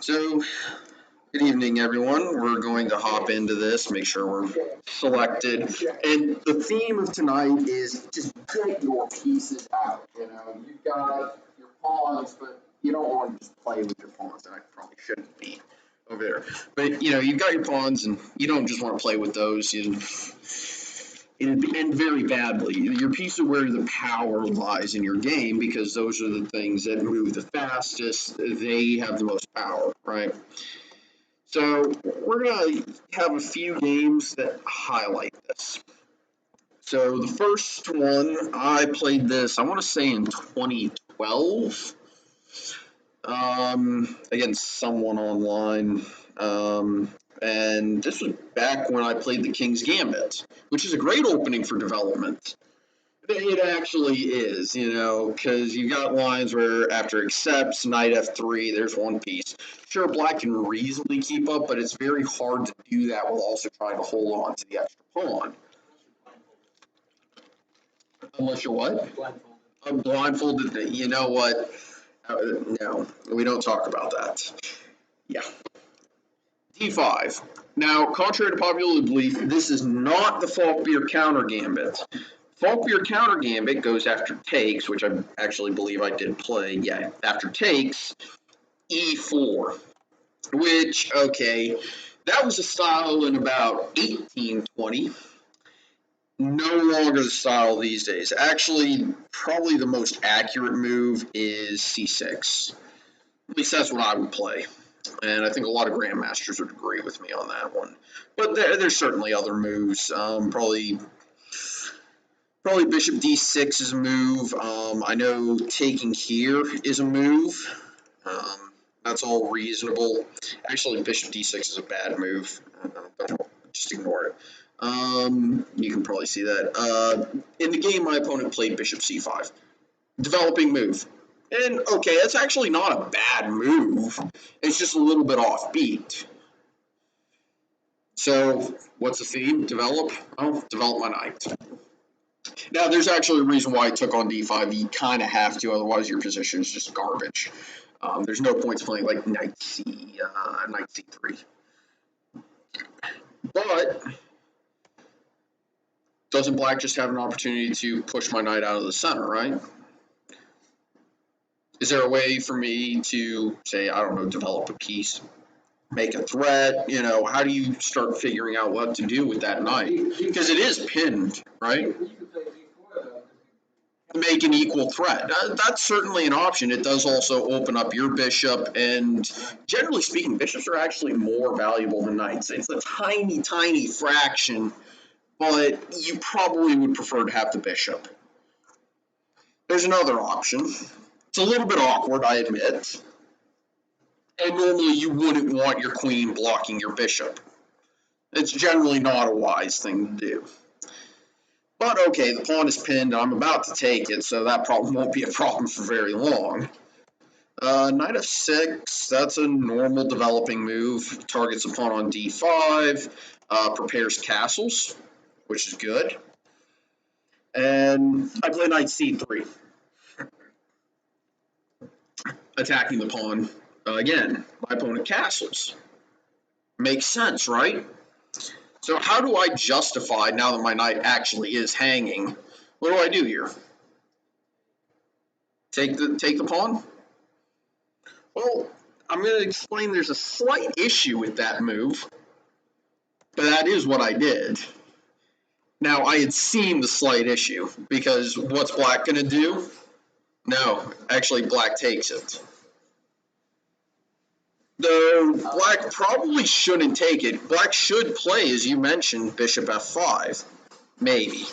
So, good evening, everyone. We're going to hop into this, make sure we're selected. And the theme of tonight is just get your pieces out. You know, you've got your pawns, but you don't want to just play with your pawns, and I probably shouldn't be over there. But, you know, you've got your pawns, and you don't just want to play with those. It'd end very badly. Your piece of where the power lies in your game, because those are the things that move the fastest. They have the most power, right? So we're going to have a few games that highlight this. So the first one, I played this, I want to say in 2012, against someone online. And this was back when I played the King's Gambit, which is a great opening for development. It actually is, you know, because you got lines where after accepts, knight f3, there's one piece. Sure, black can reasonably keep up, but it's very hard to do that while also trying to hold on to the extra pawn. Unless you're what? I'm blindfolded. You know what? No, we don't talk about that. Yeah. d5. Now, contrary to popular belief, this is not the Falkbeer counter gambit. Falkbeer counter gambit goes after takes, which I actually believe I did play. Yeah, after takes, e4, which, okay, that was a style in about 1820. No longer the style these days. Actually, probably the most accurate move is c6. At least that's what I would play. And I think a lot of grandmasters would agree with me on that one. But there's certainly other moves. Probably bishop d6 is a move. I know taking here is a move. That's all reasonable. Actually, bishop d6 is a bad move. But just ignore it. You can probably see that. In the game, my opponent played bishop c5. Developing move. And, okay, that's actually not a bad move. It's just a little bit offbeat. So, what's the theme? Develop? Oh, develop my knight. Now, there's actually a reason why I took on d5. You kind of have to, otherwise your position is just garbage. There's no points playing like knight c3. But doesn't black just have an opportunity to push my knight out of the center, right? Is there a way for me to, say, I don't know, develop a piece, make a threat? You know, how do you start figuring out what to do with that knight? Because it is pinned, right? Make an equal threat. That's certainly an option. It does also open up your bishop, and generally speaking, bishops are actually more valuable than knights. It's a tiny, tiny fraction, but you probably would prefer to have the bishop. There's another option. It's a little bit awkward, I admit. And normally you wouldn't want your queen blocking your bishop. It's generally not a wise thing to do. But okay, the pawn is pinned. I'm about to take it, so that problem won't be a problem for very long. Knight f6, that's a normal developing move. Targets the pawn on d5, prepares castles, which is good. And I play knight c3. Attacking the pawn. Again, my opponent castles. Makes sense, right? So how do I justify, now that my knight actually is hanging, what do I do here? Take the pawn? Well, I'm going to explain there's a slight issue with that move, but that is what I did. Now, I had seen the slight issue, because what's black going to do? No, actually black takes it. Though black probably shouldn't take it. Black should play, as you mentioned, bishop f5. Maybe.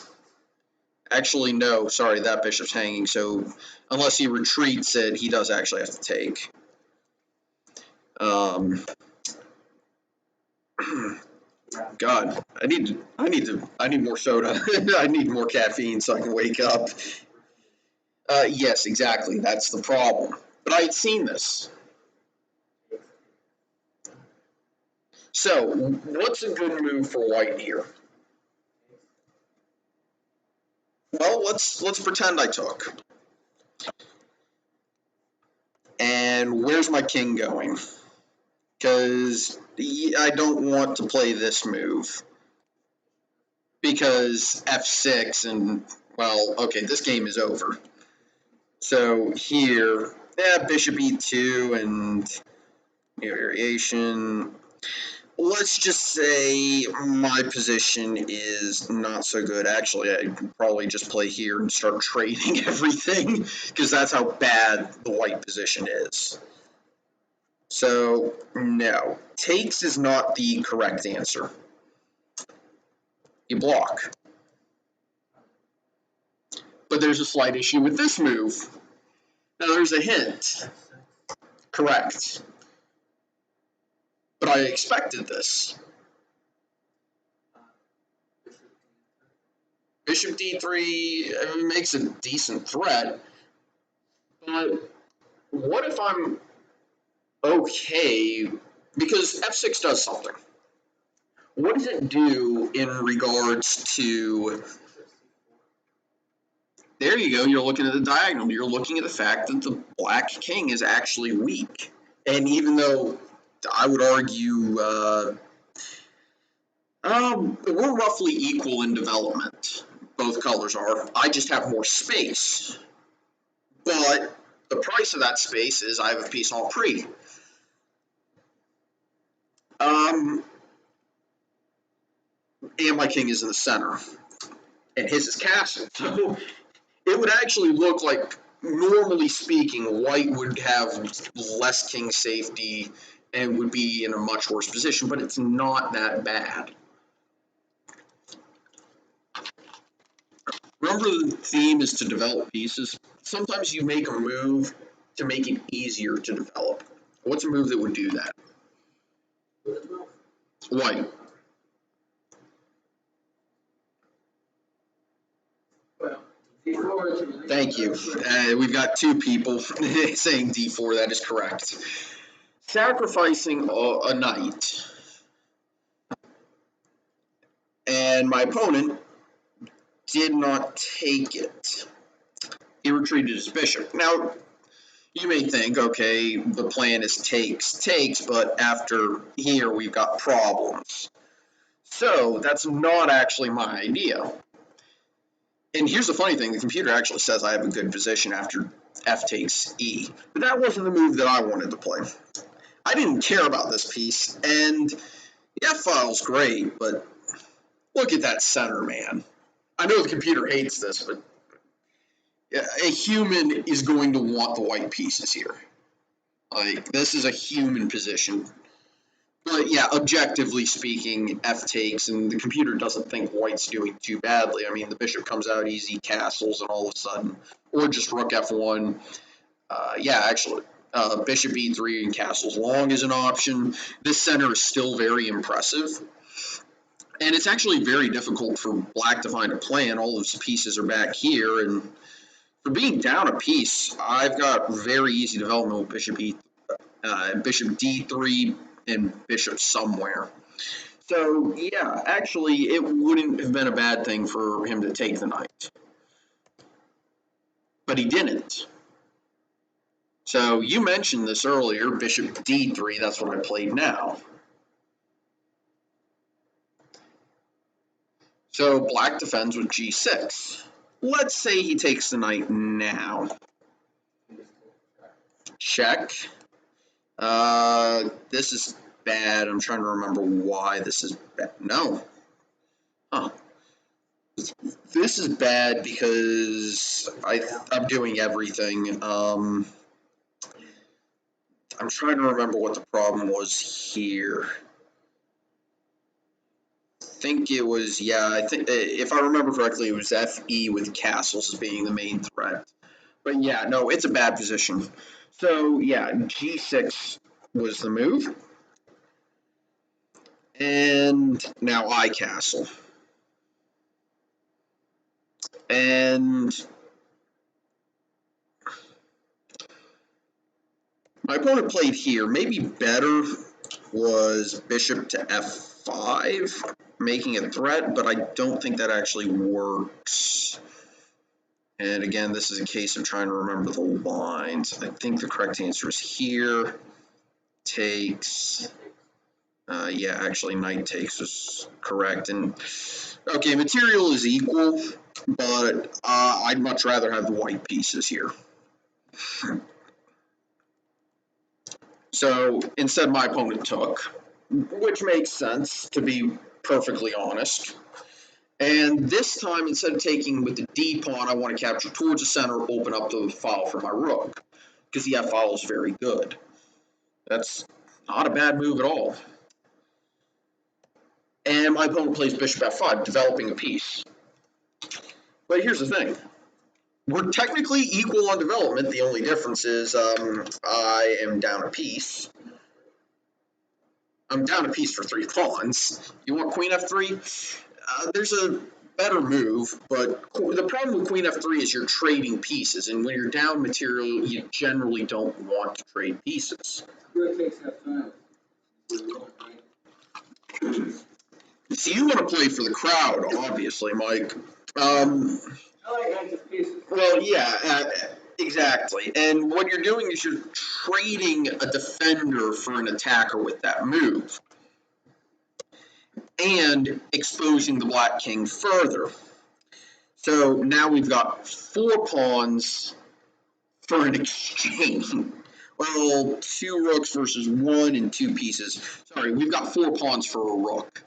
Actually, no. Sorry, that bishop's hanging, so unless he retreats it, he does actually have to take. God, I need more soda. I need more caffeine so I can wake up. Yes, exactly. That's the problem. But I had seen this. So, what's a good move for white here? Well, let's pretend I took. And where's my king going? because I don't want to play this move. Because f6 and, well, okay, this game is over. So here, bishop e2 and variation. Let's just say my position is not so good. Actually, I could probably just play here and start trading everything because that's how bad the white position is. So, no. Takes is not the correct answer. You block. But there's a slight issue with this move. Now, there's a hint. Correct. But I expected this. Bishop d3 makes a decent threat, but what if I'm okay, because f6 does something. What does it do in regards to, there you go, you're looking at the diagonal, you're looking at the fact that the black king is actually weak. And even though I would argue we're roughly equal in development, both colors are, I just have more space. But the price of that space is I have a piece en prise. And my king is in the center, and his is castle. So it would actually look like, normally speaking, white would have less king safety and would be in a much worse position, but it's not that bad. Remember, the theme is to develop pieces. Sometimes you make a move to make it easier to develop. What's a move that would do that? White. Thank you. We've got two people saying d4. That is correct. Sacrificing a knight. And my opponent did not take it. He retreated his bishop. Now, you may think, okay, the plan is takes, but after here we've got problems. So that's not actually my idea. And here's the funny thing, the computer actually says I have a good position after f takes e. But that wasn't the move that I wanted to play. I didn't care about this piece, and the f file's great, but look at that center, man. I know the computer hates this, but a human is going to want the white pieces here. Like, this is a human position. But yeah, objectively speaking, f takes, and the computer doesn't think white's doing too badly. I mean, the bishop comes out easy, castles, and all of a sudden, or just rook f1. Bishop e3 and castles long is an option. This center is still very impressive. And it's actually very difficult for black to find a plan. All those pieces are back here, and for being down a piece, I've got very easy development with bishop d3, and bishop somewhere. So, yeah, actually, it wouldn't have been a bad thing for him to take the knight. But he didn't. So, you mentioned this earlier, bishop d3, that's what I played now. So, black defends with g6. Let's say he takes the knight now. Check. This is bad. I'm trying to remember why this is bad. No. Huh. This is bad because I'm doing everything. I'm trying to remember what the problem was here. I think it was, if I remember correctly, it was FE with castles as being the main threat. But yeah, no, it's a bad position. So yeah, g6 was the move. And now I castle. And my opponent played here. Maybe better was bishop to f5, making a threat, but I don't think that actually works. And again, this is a case of trying to remember the lines. I think the correct answer is here. takes. Yeah, actually, knight takes is correct. And okay, material is equal, but I'd much rather have the white pieces here. So instead, my opponent took, which makes sense, to be perfectly honest. And this time, instead of taking with the D pawn, I want to capture towards the center, open up the file for my rook, because the F file is very good. That's not a bad move at all. And my opponent plays bishop F5, developing a piece. But here's the thing. We're technically equal on development. The only difference is I am down a piece. I'm down a piece for 3 pawns. You want queen F3? There's a better move, but the problem with queen F3 is you're trading pieces, and when you're down material, you generally don't want to trade pieces. So you want to play for the crowd, obviously, Mike. Well, yeah, exactly. And what you're doing is you're trading a defender for an attacker with that move, and exposing the black king further. So now we've got 4 pawns for an exchange. Well, 2 rooks versus 1 and 2 pieces. Sorry, we've got 4 pawns for a rook.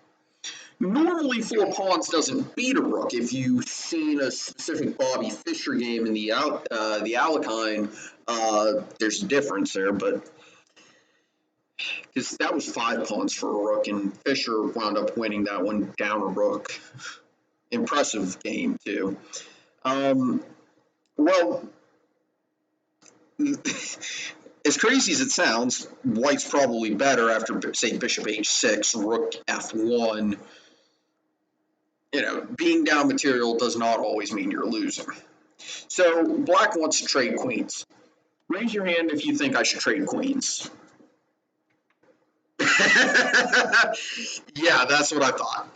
Normally, 4 pawns doesn't beat a rook. If you've seen a specific Bobby Fischer game in the Alekhine, there's a difference there, but because that was 5 pawns for a rook, and Fischer wound up winning that one down a rook. Impressive game, too. Well, as crazy as it sounds, white's probably better after, say, bishop h6, rook f1. You know, being down material does not always mean you're losing. So black wants to trade queens. Raise your hand if you think I should trade queens. Yeah, that's what I thought.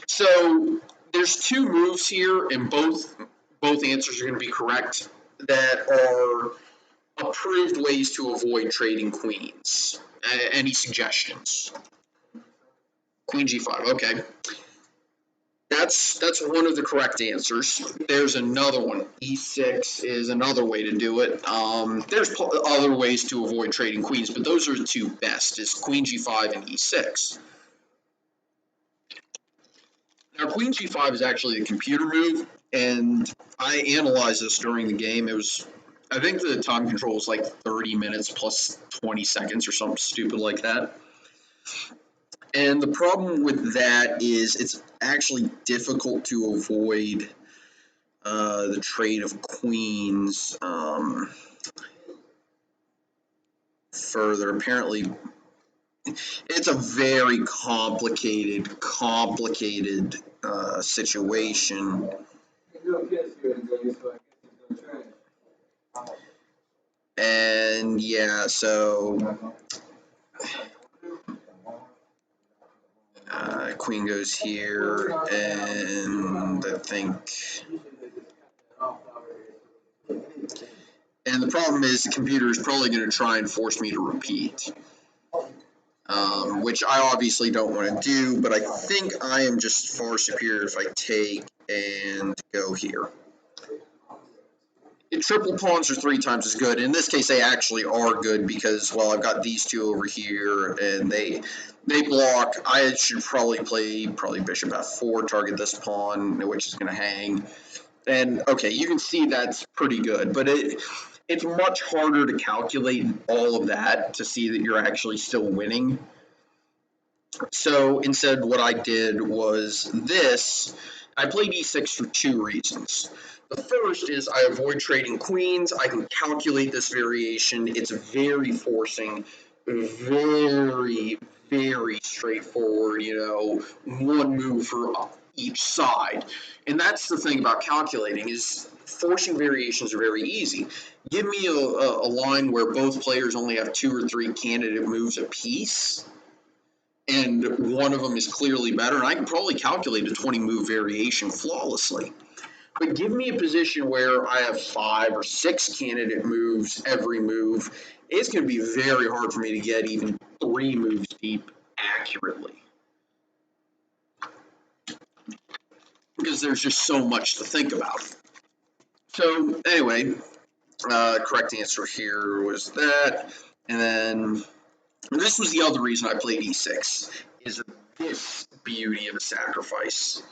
So there's 2 moves here, and both answers are going to be correct, that are approved ways to avoid trading queens. Any suggestions? Queen g5, okay. That's one of the correct answers. There's another one. E6 is another way to do it. There's other ways to avoid trading queens, but those are the 2 best, is queen g5 and e6. Now, queen g5 is actually a computer move, and I analyzed this during the game. It was, I think the time control was like 30 minutes plus 20 seconds or something stupid like that. And the problem with that is it's actually difficult to avoid the trade of queens further. Apparently, it's a very complicated situation. And yeah, so queen goes here, and I think, and the problem is the computer is probably going to try and force me to repeat, which I obviously don't want to do, but I think I am just far superior if I take and go here. Triple pawns are 3 times as good. In this case, they actually are good because, well, I've got these 2 over here, and they block. I should probably play bishop f4, target this pawn, which is going to hang. And, okay, you can see that's pretty good, but it's much harder to calculate all of that to see that you're actually still winning. So instead, what I did was this. I played e6 for 2 reasons. The first is I avoid trading queens. I can calculate this variation. It's very forcing, very, very straightforward, you know, 1 move for each side. And that's the thing about calculating, is forcing variations are very easy. Give me a line where both players only have 2 or 3 candidate moves apiece, and one of them is clearly better, and I can probably calculate a 20-move variation flawlessly. But give me a position where I have 5 or 6 candidate moves every move. It's going to be very hard for me to get even 3 moves deep accurately. Because there's just so much to think about. So anyway, correct answer here was that. And then this was the other reason I played e6, is this beauty of a sacrifice.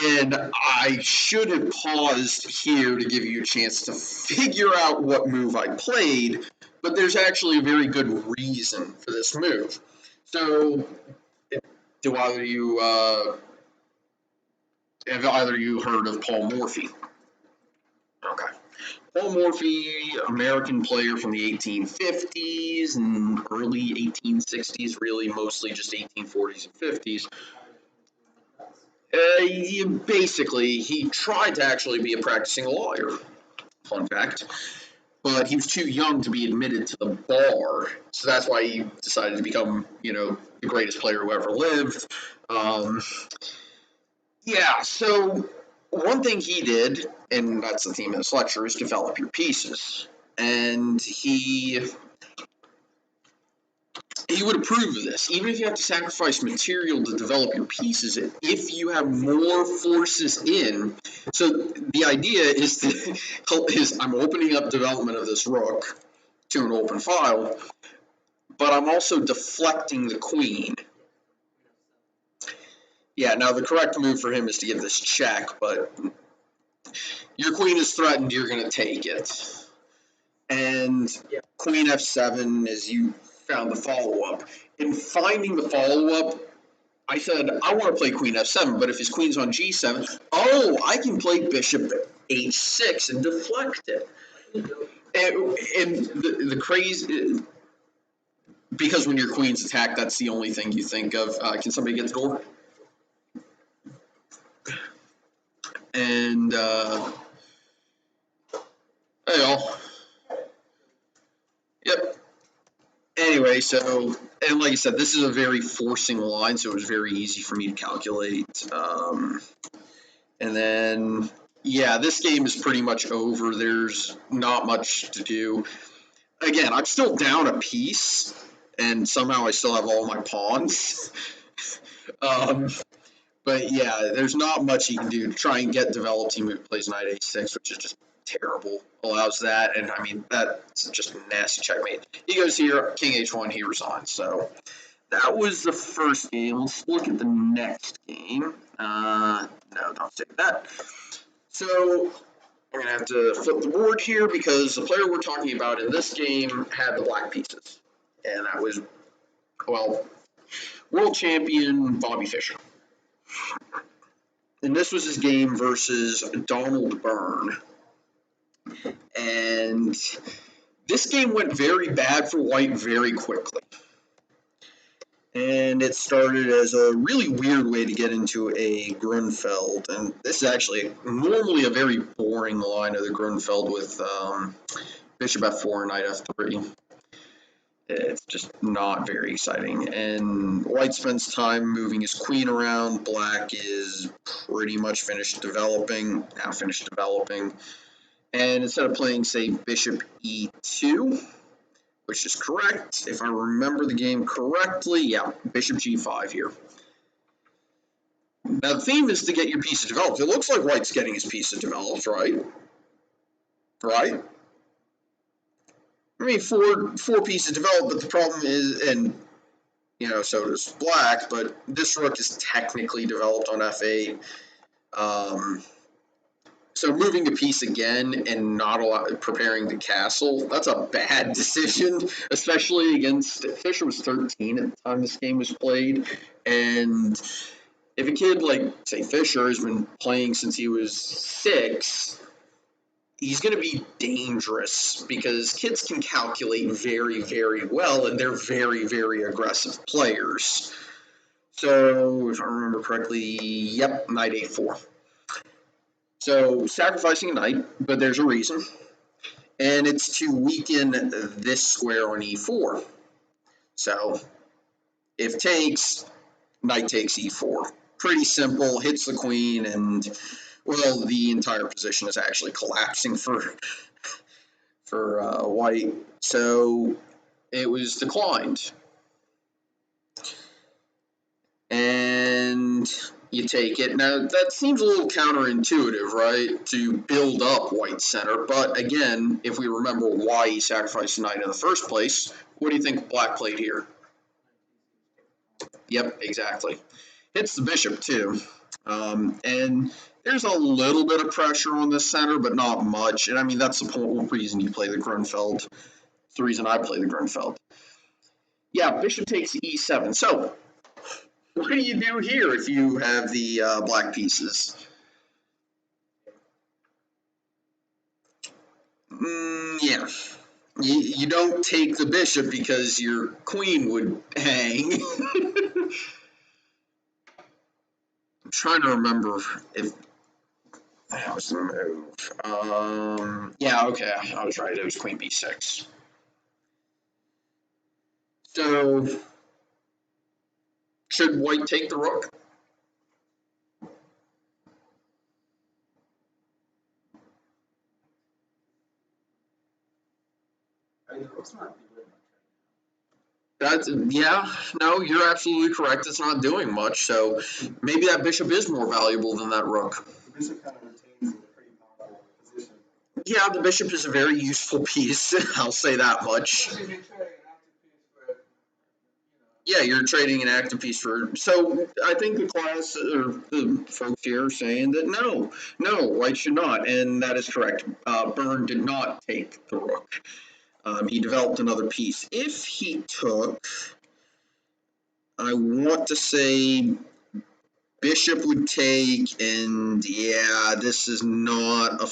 And I should have paused here to give you a chance to figure out what move I played, but there's actually a very good reason for this move. So, have either you heard of Paul Morphy? Okay. Paul Morphy, American player from the 1850s and early 1860s, really mostly just 1840s and 50s. Basically, he tried to actually be a practicing lawyer, fun fact, but he was too young to be admitted to the bar, so that's why he decided to become, the greatest player who ever lived. So one thing he did, and that's the theme of this lecture, is develop your pieces. And he would approve of this, even if you have to sacrifice material to develop your pieces, if you have more forces in. So the idea is I'm opening up development of this rook to an open file, but I'm also deflecting the queen. Yeah, now the correct move for him is to give this check, but your queen is threatened, you're going to take it. And queen f7 as you found the follow-up. In finding the follow-up, I said, I want to play queen f7, but if his queen's on g7, I can play bishop h6 and deflect it. And the crazy, because when your queen's attacked, that's the only thing you think of. Can somebody get the door? And, Yep. Anyway, so, and like I said, this is a very forcing line, so it was very easy for me to calculate. And then, this game is pretty much over. There's not much to do. Again, I'm still down a piece, and somehow I still have all my pawns. But there's not much you can do to try and get developed. He plays knight a6, which is just terrible. Allows that, and I mean, that's just a nasty checkmate. He goes here, king h1, he resigns. So that was the first game. Let's look at the next game. No, don't say that. So I'm going to have to flip the board here because the player we're talking about in this game had the black pieces. And that was, world champion Bobby Fischer. And this was his game versus Donald Byrne. And this game went very bad for white very quickly. And it started as a really weird way to get into a Grunfeld. And this is actually normally a very boring line of the Grunfeld with bishop f4 and knight f3. It's just not very exciting. And white spends time moving his queen around. Black is pretty much finished developing. And instead of playing, say, bishop e2, which is correct, if I remember the game correctly, bishop g5 here. Now, the theme is to get your pieces developed. It looks like white's getting his pieces developed, right? Right? I mean, four pieces developed, but the problem is, and, so does black, but this rook is technically developed on f8. So moving the piece again and not preparing the castle, that's a bad decision, especially against, Fischer was 13 at the time this game was played, and if a kid like, say, Fischer has been playing since he was 6, he's going to be dangerous because kids can calculate very, very well, and they're very, very aggressive players. So, if I remember correctly, knight a4. So, sacrificing a knight, but there's a reason, and it's to weaken this square on e4. So, if takes, knight takes e4. Pretty simple, hits the queen, and, the entire position is actually collapsing for white. So, it was declined. And you take it. Now, that seems a little counterintuitive, right, to build up white's center. But again, if we remember why he sacrificed the knight in the first place, what do you think black played here? Yep, exactly. Hits the bishop, too. And there's a little bit of pressure on the center, but not much. And I mean, that's the reason you play the Grunfeld. It's the reason I play the Grunfeld. Yeah, bishop takes e7. So, what do you do here if you have the black pieces? Yeah. You don't take the bishop because your queen would hang. I'm trying to remember if that was the move. Yeah, okay, I was right. It was queen b6. So, should white take the rook? No, you're absolutely correct. It's not doing much, so maybe that bishop is more valuable than that rook. The bishop kind of retains a pretty powerful position. Yeah, the bishop is a very useful piece. I'll say that much. Yeah, you're trading an active piece for. So I think the class or the folks here are saying that no, white should not, and that is correct. Byrne did not take the rook. He developed another piece. If he took, I want to say bishop would take, and yeah, this is not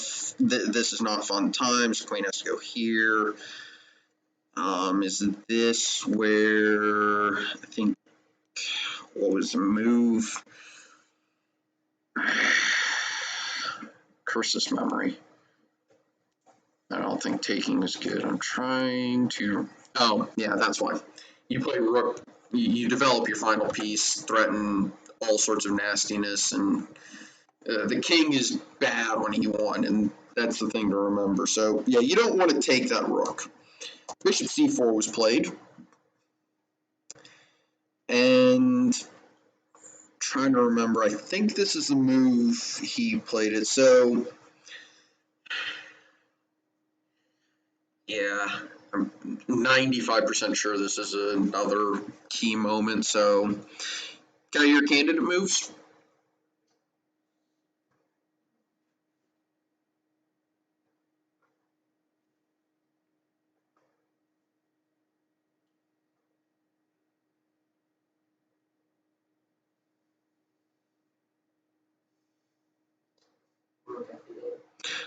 fun times. Queen has to go here. Is this where I think what was the move? Curse this memory. I don't think taking is good. I'm trying to. Oh, yeah, that's why. You play rook. You develop your final piece, threaten all sorts of nastiness, and the king is bad when he won, and that's the thing to remember. So, yeah, you don't want to take that rook. Bishop c4 was played. And trying to remember, I think this is the move he played it. So, yeah, I'm 95% sure this is another key moment. So, got your candidate moves?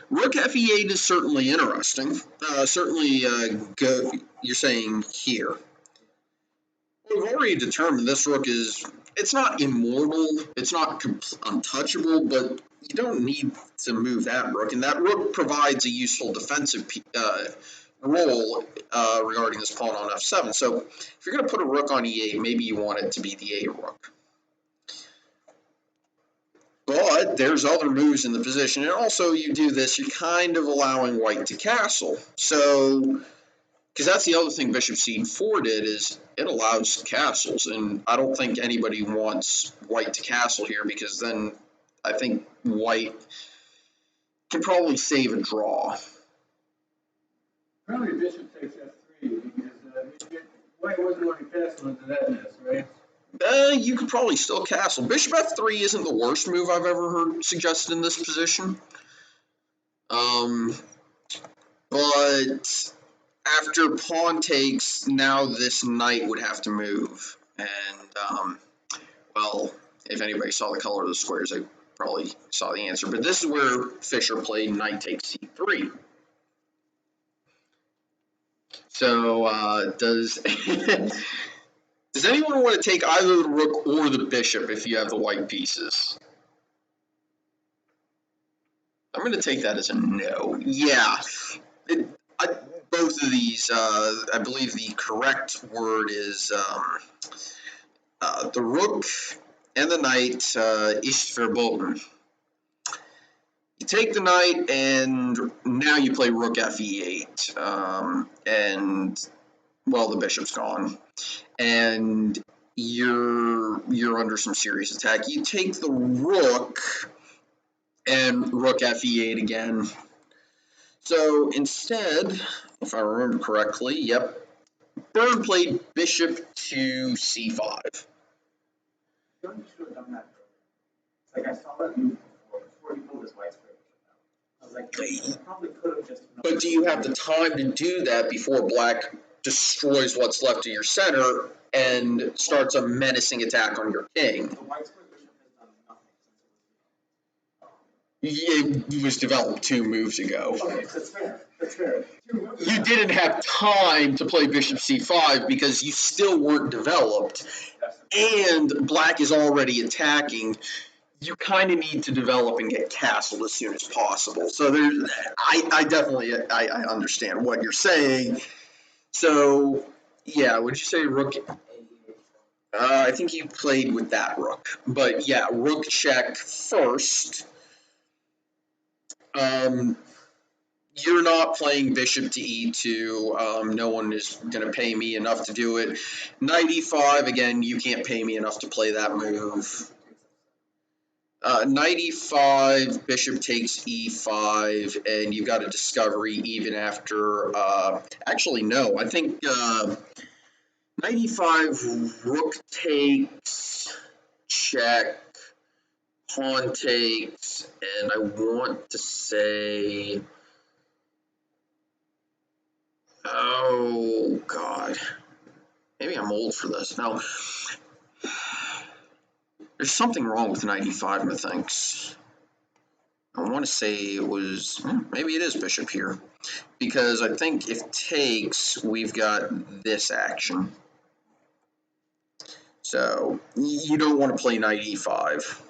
Rook fe8 is certainly interesting. You're saying here. We've already determined this rook it's not immortal, it's not untouchable, but you don't need to move that rook, and that rook provides a useful defensive role regarding this pawn on f7. So if you're going to put a rook on e8, maybe you want it to be the a rook. But there's other moves in the position, and also you do this, you're kind of allowing white to castle. So, because that's the other thing bishop c4 did, is it allows castles, and I don't think anybody wants white to castle here, because then I think white can probably save a draw. Probably bishop takes f3, because white wasn't going to castle into that mess, right? You could probably still castle. Bishop f3 isn't the worst move I've ever heard suggested in this position. But after pawn takes, now this knight would have to move. And, well, if anybody saw the color of the squares, they probably saw the answer. But this is where Fischer played knight takes c3. So, does anyone want to take either the rook or the bishop if you have the white pieces? I'm going to take that as a no. Yeah. Both of these, I believe the correct word is the rook and the knight ist verboten. You take the knight, and now you play rook fe8. And well, the bishop's gone, and you're under some serious attack. You take the rook, and rook f8 again. So instead, if I remember correctly, yep, Byrne played bishop to c5. I feel like you should have done that earlier. Like I saw that move before he pulled his white square bishop out. I was like, he probably could have just. But do you have the time to do that before black destroys what's left of your center and starts a menacing attack on your king? The white square bishop has done nothing since It was developed 2 moves ago. Okay, that's fair. That's fair. You didn't have time to play bishop c5 because you still weren't developed, and black is already attacking. You kind of need to develop and get castled as soon as possible. So I definitely understand what you're saying. So yeah, would you say rook? I think you played with that rook, but yeah, rook check first. You're not playing bishop to e2. No one is going to pay me enough to do it. Knight e5, again, you can't pay me enough to play that move. Knight e5, bishop takes e5, and you've got a discovery even after... actually, no. I think knight e5, rook takes, check, pawn takes, and I want to say... Oh, God. Maybe I'm old for this. No. There's something wrong with knight e5, methinks. I want to say it was... maybe it is bishop here. Because I think if takes, we've got this action. So, you don't want to play knight e5.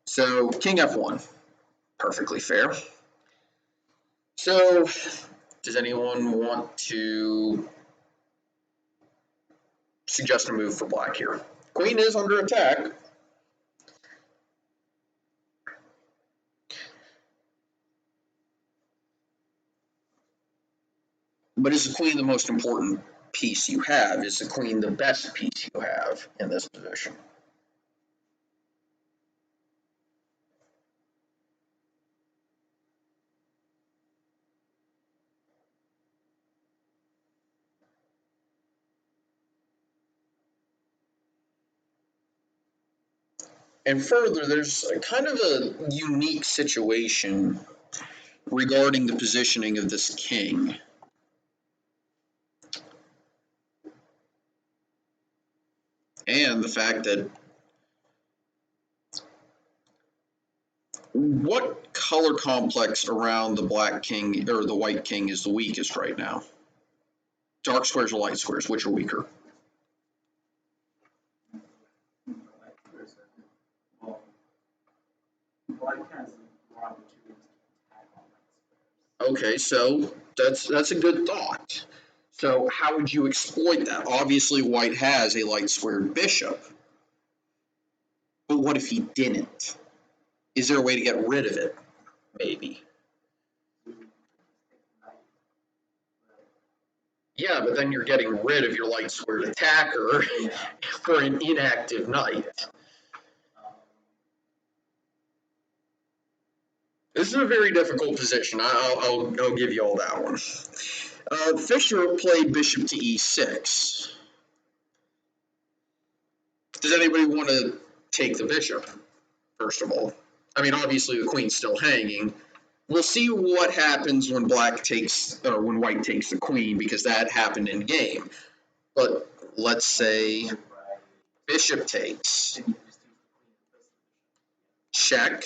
So, king f1. Perfectly fair. So... does anyone want to suggest a move for black here? Queen is under attack. But is the queen the most important piece you have? Is the queen the best piece you have in this position? And further, there's a kind of a unique situation regarding the positioning of this king. And the fact that what color complex around the black king or the white king is the weakest right now? Dark squares or light squares, which are weaker? Okay, so that's a good thought. So how would you exploit that? Obviously, white has a light squared bishop. But what if he didn't? Is there a way to get rid of it? Maybe. Yeah, but then you're getting rid of your light squared attacker for an inactive knight. This is a very difficult position. I'll give you all that one. Fisher played bishop to e6. Does anybody want to take the bishop, first of all? I mean, obviously the queen's still hanging. We'll see what happens when black takes, or when white takes the queen, because that happened in game. But let's say bishop takes. Check.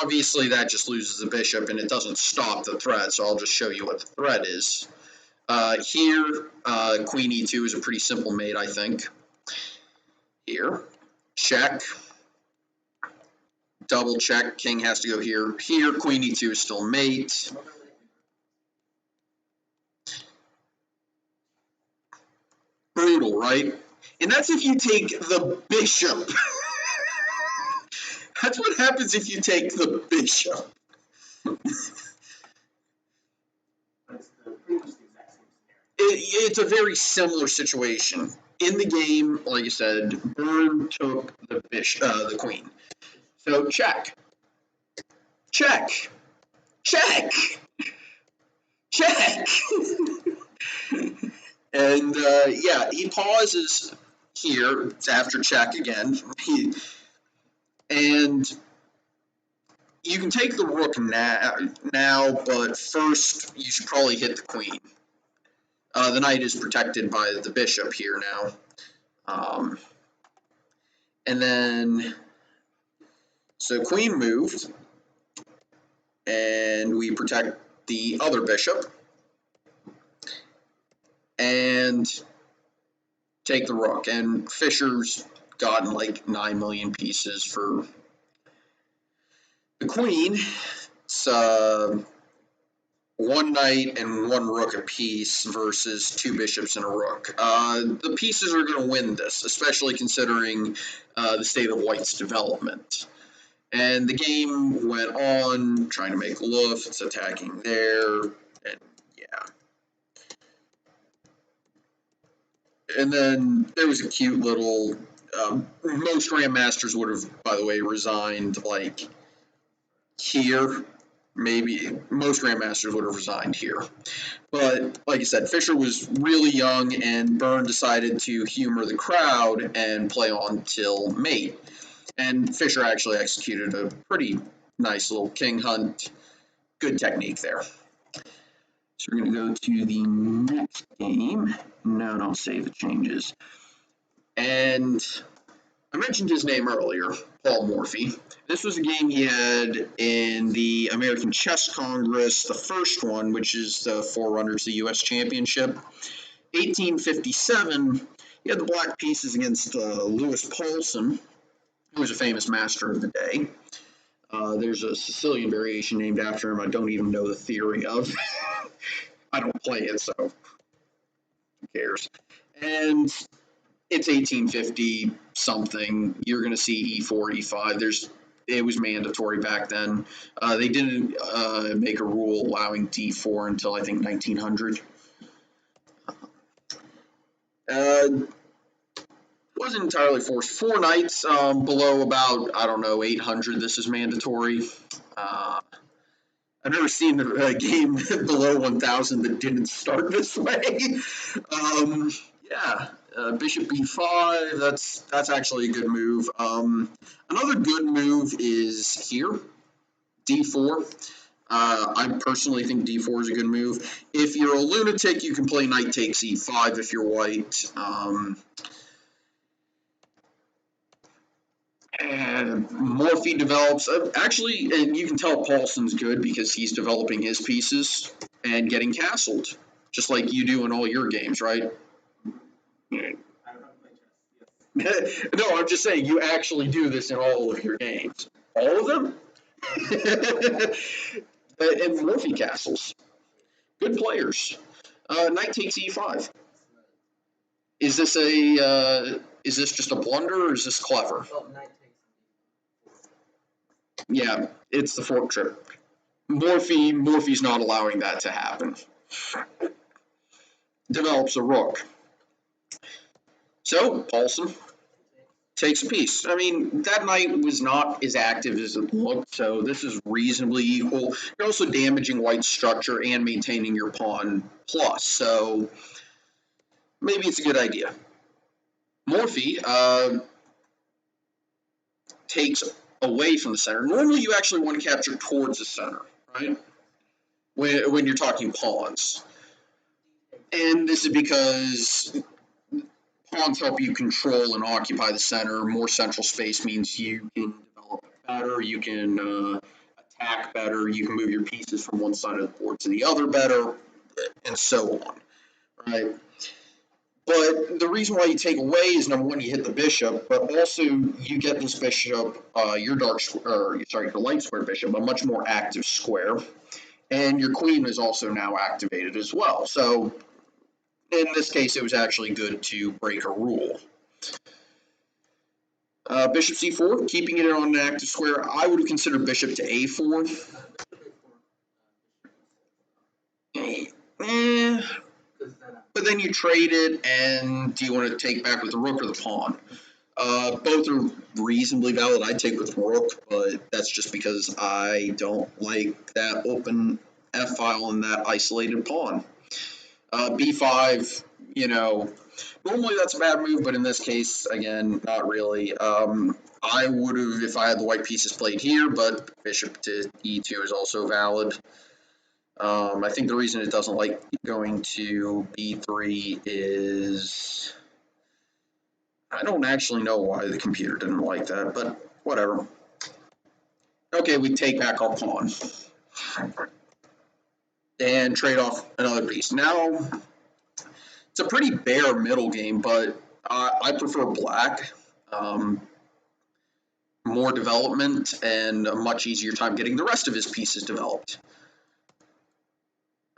Obviously, that just loses the bishop, and it doesn't stop the threat, so I'll just show you what the threat is. Here, queen e2 is a pretty simple mate, I think. Here, check. Double check, king has to go here. Here, queen e2 is still mate. Brutal, right? And that's if you take the bishop. That's what happens if you take the bishop. it's a very similar situation. In the game, like I said, Byrne took the queen. So check, check, check, check. And yeah, he pauses here after check again. And you can take the rook now, but first you should probably hit the queen. The knight is protected by the bishop here now. And then, so queen moved, and we protect the other bishop, and take the rook. And Fisher's gotten like 9 million pieces for the queen. It's one knight and one rook apiece versus 2 bishops and a rook. The pieces are going to win this, especially considering the state of white's development. And the game went on, trying to make lufts, attacking there, and yeah. And then there was a cute little, most grandmasters would have, by the way, resigned like here. Maybe most grandmasters would have resigned here. But like I said, Fisher was really young, and Byrne decided to humor the crowd and play on till mate. And Fisher actually executed a pretty nice little king hunt. Good technique there. So we're going to go to the next game. No, don't save the changes. And I mentioned his name earlier, Paul Morphy. This was a game he had in the American Chess Congress, the first one, which is the forerunner to the U.S. Championship. 1857, he had the black pieces against Louis Paulson, who was a famous master of the day. There's a Sicilian variation named after him I don't even know the theory of. I don't play it, so who cares? And it's 1850 something. You're going to see E4, E5. It was mandatory back then. They didn't make a rule allowing D4 until I think 1900. Wasn't entirely forced. 4 knights below about, I don't know, 800. This is mandatory. I've never seen a game below 1,000 that didn't start this way. Yeah, bishop b5. That's actually a good move. Another good move is here, d4. I personally think d4 is a good move. If you're a lunatic, you can play knight takes e5 if you're white. And Morphy develops, actually, and you can tell Paulson's good because he's developing his pieces and getting castled, just like you do in all your games, right? No, I'm just saying you actually do this in all of your games. All of them? And Morphy castles. Good players. Knight takes e5. Is this just a blunder or is this clever? Yeah, it's the fork trip. Morphy's not allowing that to happen. Develops a rook. So, Paulson takes a piece. I mean, that knight was not as active as it looked, so this is reasonably equal. You're also damaging white's structure and maintaining your pawn plus, so maybe it's a good idea. Morphy takes away from the center. Normally, you actually want to capture towards the center, right? When you're talking pawns. And this is because pawns help you control and occupy the center. More central space means you can develop better, you can attack better, you can move your pieces from one side of the board to the other better, and so on, right? But the reason why you take away is, number one, you hit the bishop, but also you get this bishop, your light square bishop, a much more active square, and your queen is also now activated as well. So in this case, it was actually good to break a rule. Bishop c4, keeping it on an active square. I would have considered bishop to a4. but then you trade it, and do you want to take back with the rook or the pawn? Both are reasonably valid. I take with rook, but that's just because I don't like that open f file and that isolated pawn. B5, normally that's a bad move, but in this case, again, not really. I would have, if I had the white pieces, played here, but bishop to e2 is also valid. I think the reason it doesn't like going to b3 is, I don't actually know why the computer didn't like that, but whatever. Okay, we take back our pawn and trade off another piece. Now, it's a pretty bare middle game, but I prefer black. More development and a much easier time getting the rest of his pieces developed.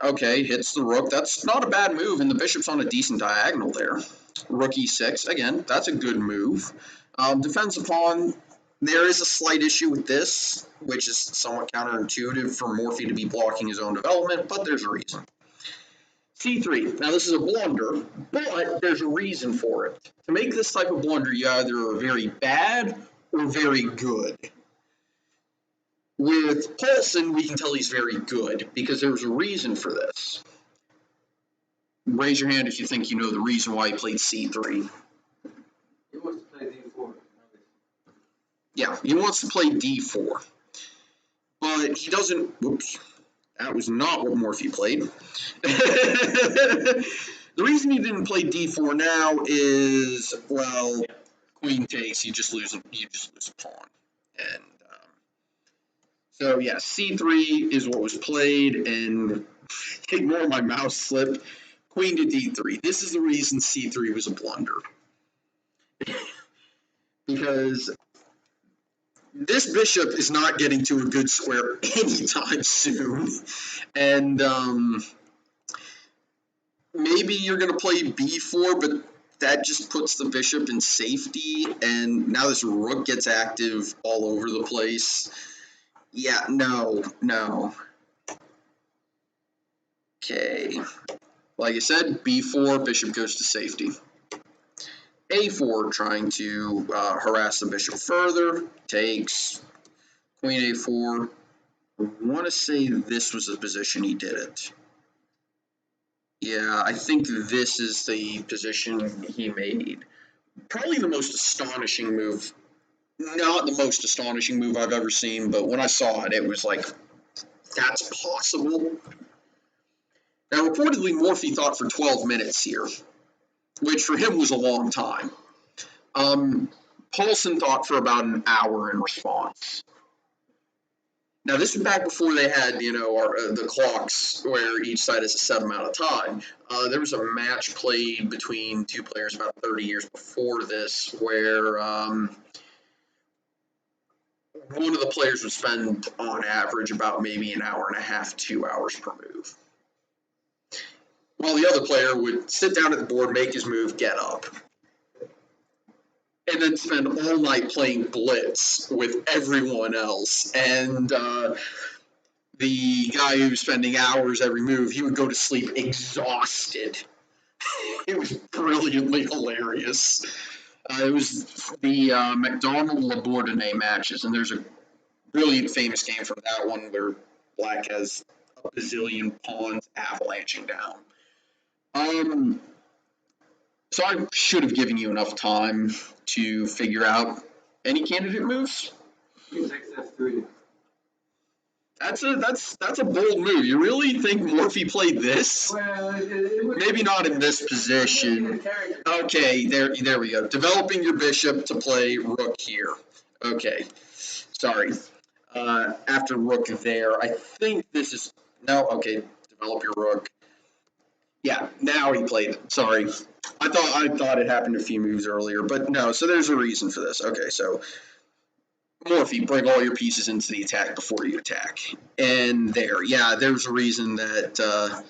Okay, hits the rook. That's not a bad move, and the bishop's on a decent diagonal there. Rook e6, again, that's a good move. Defends the pawn. There is a slight issue with this, which is somewhat counterintuitive for Morphy to be blocking his own development, but there's a reason. C3. Now, this is a blunder, but there's a reason for it. To make this type of blunder, you either are very bad or very good. With Paulson, we can tell he's very good because there's a reason for this. Raise your hand if you think you know the reason why he played C3. He wants to play D4. Yeah, he wants to play D4. But he doesn't... Whoops. That was not what Morphy played. The reason he didn't play D4 now is, well, queen takes, you just lose a pawn. And so, yeah, C3 is what was played, and ignore my mouse slip. Queen to D3. This is the reason C3 was a blunder. Because this bishop is not getting to a good square anytime soon. And maybe you're going to play B4, but that just puts the bishop in safety. And now this rook gets active all over the place. Yeah, no. Okay. Like I said, B4, bishop goes to safety. A4, trying to harass the bishop further, takes, queen A4. I want to say this was the position he did it. Yeah, I think this is the position he made. Probably the most astonishing move. Not the most astonishing move I've ever seen, but when I saw it, it was like, that's possible. Now, reportedly, Morphy thought for 12 minutes here, which for him was a long time. Paulson thought for about an hour in response. Now, this was back before they had, the clocks where each side has a set amount of time. There was a match played between two players about 30 years before this where one of the players would spend, on average, about maybe an hour and a half, 2 hours per move. While the other player would sit down at the board, make his move, get up. And then spend all night playing blitz with everyone else. And the guy who was spending hours every move, he would go to sleep exhausted. It was brilliantly hilarious. It was the McDonald-Labourdonnais matches, and there's a brilliant famous game from that one where black has a bazillion pawns avalanching down. So I should have given you enough time to figure out any candidate moves. That's a bold move. You really think Morphy played this? Well, Maybe not in this position. Okay, there we go. Developing your bishop to play rook here. Okay, sorry. After rook there, I think this is no. Okay, develop your rook. Yeah, now he played it. Sorry. I thought it happened a few moves earlier, but no, so there's a reason for this. Okay, so Morphy, bring all your pieces into the attack before you attack. And there's a reason that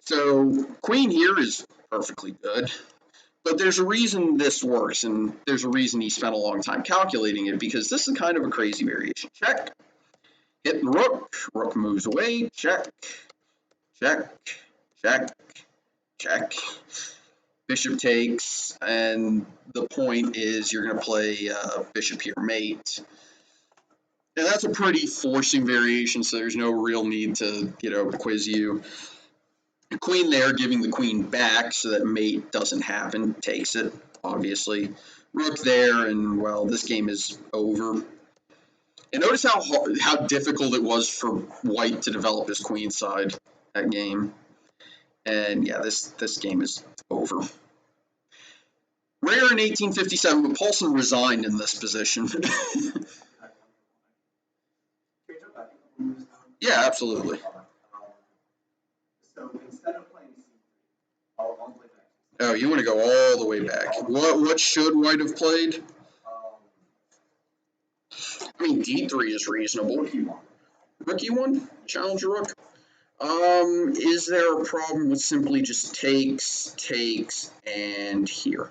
so queen here is perfectly good. But there's a reason this works, and there's a reason he spent a long time calculating it, because this is kind of a crazy variation. Check. Hit the rook. Rook moves away. Check. Check. check, check. Bishop takes, and the point is you're going to play bishop here mate. And that's a pretty forcing variation, so there's no real need to, quiz you. Queen there, giving the queen back so that mate doesn't happen, takes it, obviously. Rook there, and, well, this game is over. And notice how difficult it was for white to develop his queen side that game. And, yeah, this game is over. Rare in 1857, but Paulson resigned in this position. Yeah, absolutely. So instead of playing C3, I'll play back. Oh, you want to go all the way back. What should white have played? I mean, D3 is reasonable. Rook E1? Challenge rook? Is there a problem with simply just takes, and here?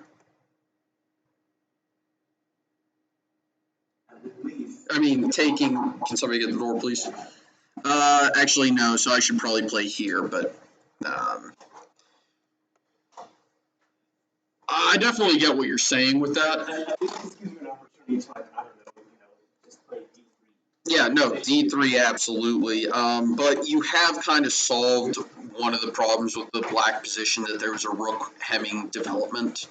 I mean, taking, can somebody get the door, please? Actually, no, so I should probably play here, but, I definitely get what you're saying with that. At least this gives you an opportunity to, like, I don't know, just play D3. Yeah, no, D3, absolutely. But you have kind of solved one of the problems with the black position, that there was a rook hemming development.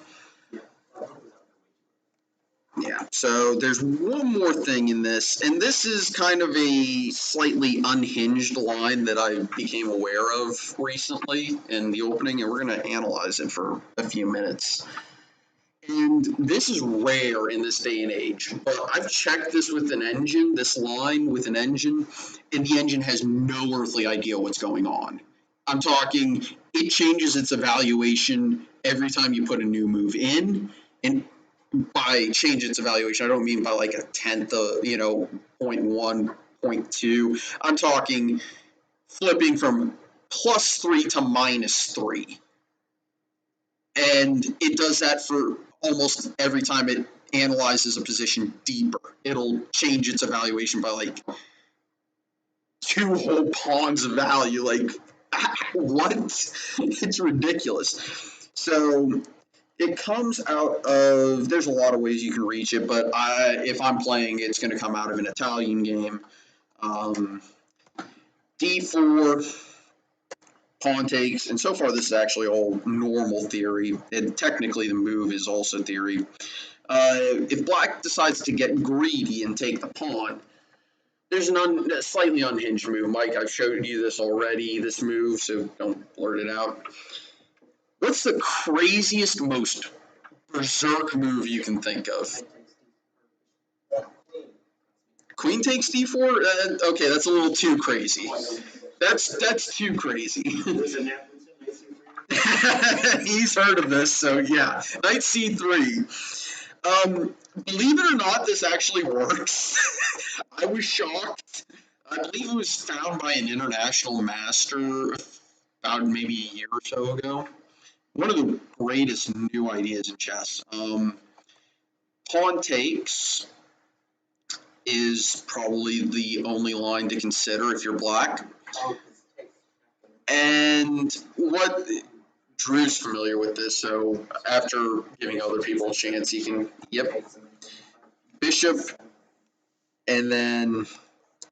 Yeah, so there's one more thing in this, and this is kind of a slightly unhinged line that I became aware of recently in the opening, and we're going to analyze it for a few minutes. And this is rare in this day and age, but I've checked this with an engine, this line with an engine, and the engine has no earthly idea what's going on. I'm talking, it changes its evaluation every time you put a new move in, and by change its evaluation, I don't mean by like a tenth of, 0.1, 0.2. I'm talking flipping from +3 to -3. And it does that for almost every time it analyzes a position deeper. It'll change its evaluation by like 2 whole pawns of value. Like, what? It's ridiculous. So it comes out of, there's a lot of ways you can reach it, but if I'm playing, it's going to come out of an Italian game. D4, pawn takes, and so far this is actually all normal theory, and technically the move is also theory. If black decides to get greedy and take the pawn, there's a slightly unhinged move. Mike, I've showed you this already, this move, so don't blurt it out. What's the craziest, most berserk move you can think of? Queen takes D4? Okay, that's a little too crazy. That's too crazy. He's heard of this, so yeah. Knight C3. Believe it or not, this actually works. I was shocked. I believe it was found by an international master about maybe a year or so ago. One of the greatest new ideas in chess. Pawn takes is probably the only line to consider if you're black. And what Drew's familiar with this, so after giving other people a chance, he can, yep, bishop, and then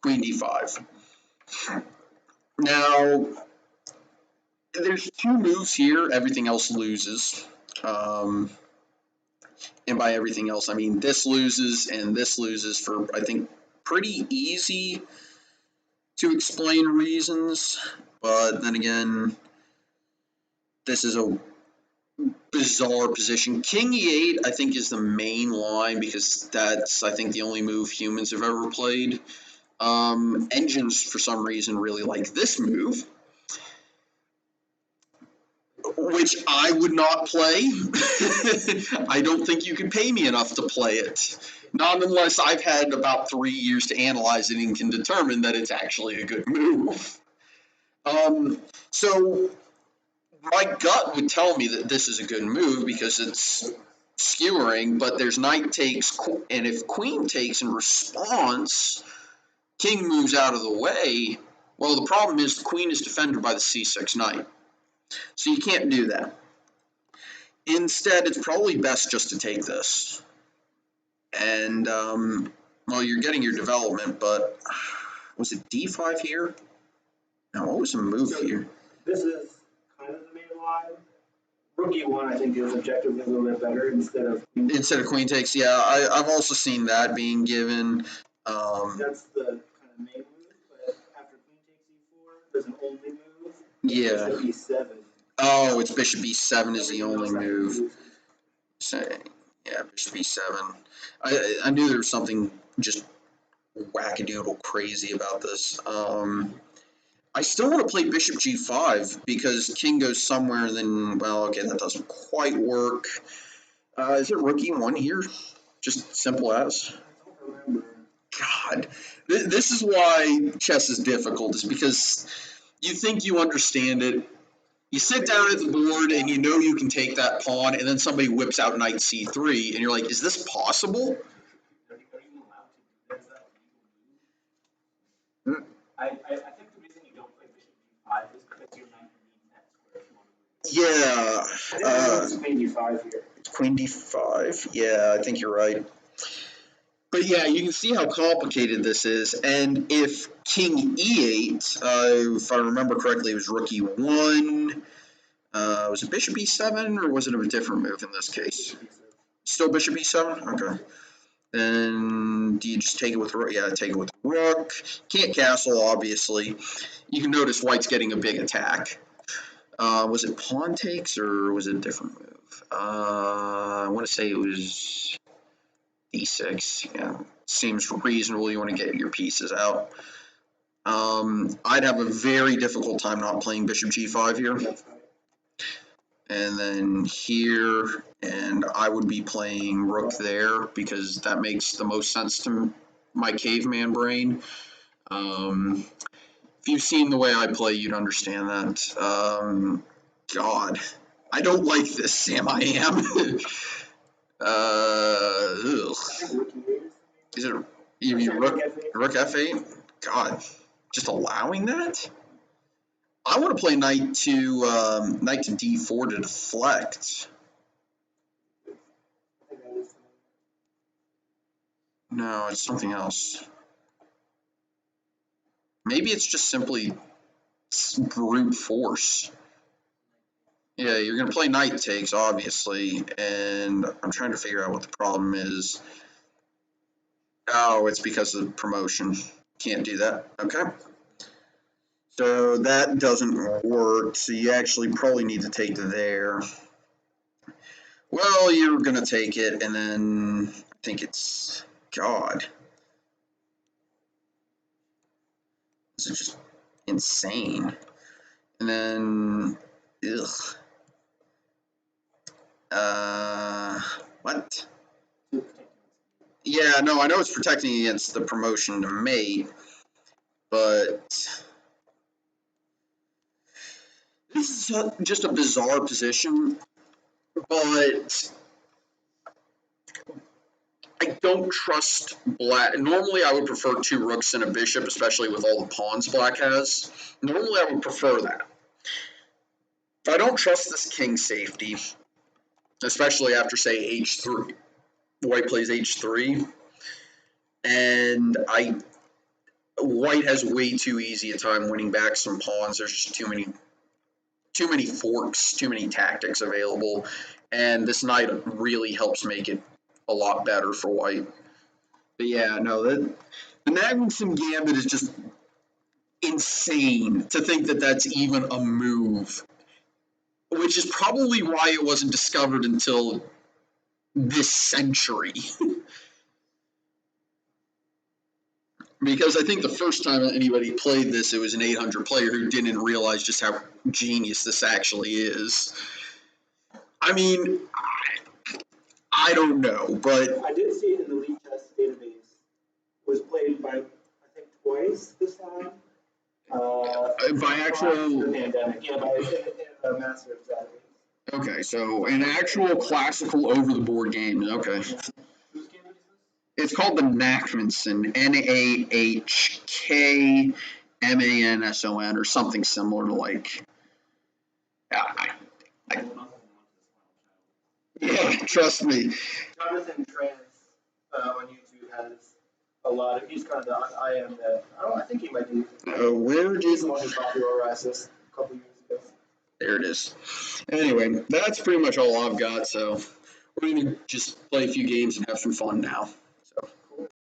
queen d5. Now, there's 2 moves here, everything else loses. And by everything else, I mean this loses and this loses for, I think, pretty easy to explain reasons. But then again, this is a bizarre position. King e8, I think, is the main line because that's, I think, the only move humans have ever played. Engines, for some reason, really like this move, which I would not play. I don't think you can pay me enough to play it. Not unless I've had about 3 years to analyze it and can determine that it's actually a good move. So my gut would tell me that this is a good move because it's skewering, but there's knight takes, and if queen takes in response, king moves out of the way. Well, the problem is the queen is defended by the c6 knight. So you can't do that. Instead, it's probably best just to take this. And, well, you're getting your development, but was it d5 here? No, what was the move here? This is kind of the main line. Rook e1, I think, is objectively a little bit better instead of queen takes. Yeah, I've also seen that being given. That's the kind of main move, but after queen takes e4, there's an only move. Yeah. Bishop e7. Oh, it's bishop e7 is the only move. Yeah, bishop e7. I knew there was something just wackadoodle crazy about this. I still want to play bishop g5 because king goes somewhere and then, well, okay, that doesn't quite work. Is it rook e1 here? Just simple as? I don't remember. God, this is why chess is difficult, is because you think you understand it. You sit down at the board and you know you can take that pawn, and then somebody whips out knight c3, and you're like, is this possible? I think the reason you don't play bishop g5 is because your knight needs that square if you want to move. Yeah. It's queen d5 here. Queen d5. Yeah, I think you're right. But yeah, you can see how complicated this is. And if king e8, if I remember correctly, it was rook e1. Was it bishop e7, or was it a different move in this case? Still bishop e7? Okay. Then do you just take it with rook? Yeah, take it with rook. Can't castle, obviously. You can notice white's getting a big attack. Was it pawn takes, or was it a different move? I want to say it was d6. Yeah, seems reasonable. You want to get your pieces out. I'd have a very difficult time not playing bishop g5 here. And then here, and I would be playing rook there because that makes the most sense to my caveman brain. If you've seen the way I play, you'd understand that. God, I don't like this, Sam. I am. Is it you mean rook f8? God, just allowing that? I want to play knight to d4 to deflect. No, it's something else. Maybe it's just simply brute force. Yeah, you're going to play knight takes, obviously, and I'm trying to figure out what the problem is. Oh, it's because of promotion. Can't do that. Okay. So that doesn't work, so you actually probably need to take there. Well, you're going to take it, and then I think it's... God. This is just insane. And then... Ugh. What? Yeah, no, I know it's protecting against the promotion to mate, but this is just a bizarre position, but I don't trust black. Normally, I would prefer two rooks and a bishop, especially with all the pawns black has. Normally, I would prefer that. But I don't trust this king safety, especially after, say, h3. White plays h3, and white has way too easy a time winning back some pawns. There's just too many forks, too many tactics available, and this knight really helps make it a lot better for white. But yeah, no, the Nagnson Gambit is just insane to think that that's even a move, which is probably why it wasn't discovered until this century. Because I think the first time anybody played this, it was an 800 player who didn't realize just how genius this actually is. I mean, I don't know, but... I did see it in the Elite Chess database. It was played by, I think, twice this time. By actual... The pandemic, yeah, by Master database. Okay, so an actual classical over-the-board game, okay. Whose game is this? It's called the Nagnson, Nahkmanson, or something similar to like... Yeah, trust me. Jonathan Trance on YouTube has a lot of. He's kind of the I am the. I think he might be. Where He's did? the one who popularized this a couple years ago. There it is. Anyway, that's pretty much all I've got. So we're gonna just play a few games and have some fun now. So.